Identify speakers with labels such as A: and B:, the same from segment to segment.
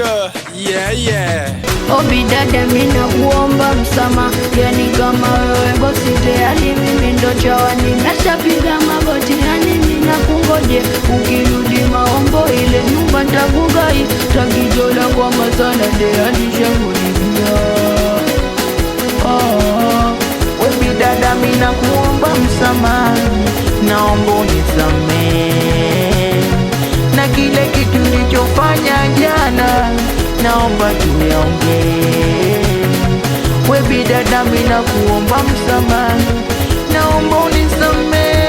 A: Doctor, yeah.
B: Obi dada mina kuomba msama, yani kama wewe bosi tayari mimi ndo chawa, nimeshapiga magoti, yani mina kungoje ukirudi maombo, ile nyumba ntakugai, takijola kwa masana tayari shakuligia.
C: Obi dada mina kuomba msama, naomba unisamehe na kile kitu nilichofanya jana, naomba tuyaongee. Wewe dada mina kuomba msamaha, naomba unisamehe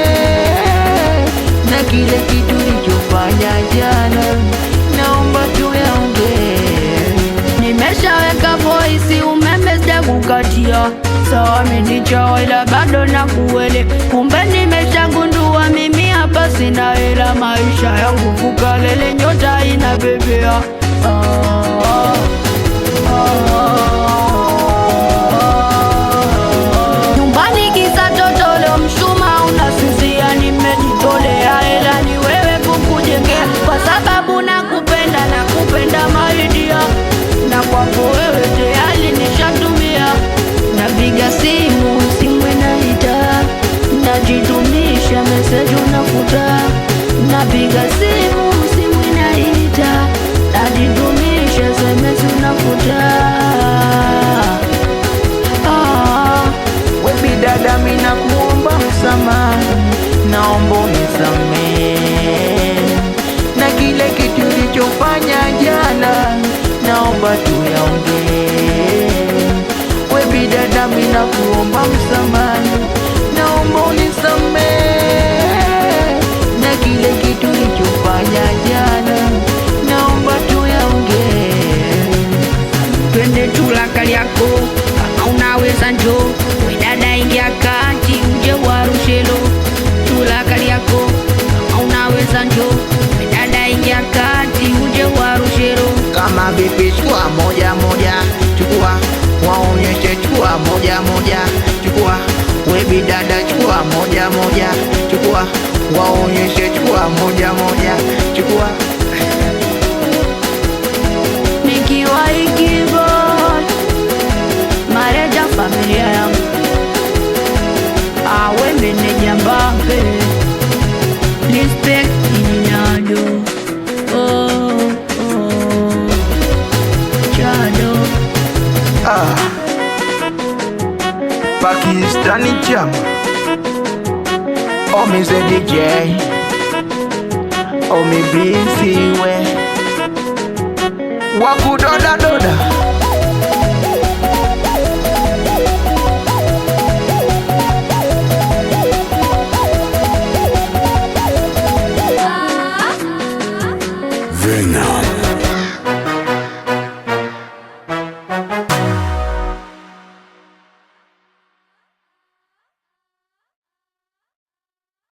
C: na kile kitu nilichofanya jana, naomba tuyaongee.
B: Nimeshaweka voice umeme sijakukatia, sawa minichawa ila bado nakuele, kumbe nimeshagundua mimi hapa sina hela, maisha yangu fukalele, nyota inabebea. Nyumbani giza totolo, mshuma unasizia, nimejitolea hela ni wewe kukujengea, kwa sababu nakupenda maidia, na kwako wewe tayari nishatumia. Napiga simu inaita, najitumisha message unafuta. Napiga simu inaita, najitumisha SMS unafuta.
C: Wewe dada mina kuomba msamaha, naomba unisamehe na kile kitu nilichofanya jana, naomba tuyaongee. Wewe dada mina kuomba msamaha, naomba unisamehe na kile kitu nilichofanya jana, naomba tuyaongee.
B: Twende tulakali yako kama unaweza njoo, we dada ingia kati uje warushelo. Tulakali yako kama unaweza njoo, we dada ingia kati uje warushelo.
C: Kama vipi chukua moja moja, chukua waonyeshe, chukua moja moja, chukua wewe dada, chukua moja moja, chukua waonyeshe, chukua moja moja, chukua.
B: Nikiwa ikivo mareja familia yangu, awe meneja Mbappe, respect ininado. Chado
C: Pakistani jam, oh me say DJ, oh me busy we wakudoda doda.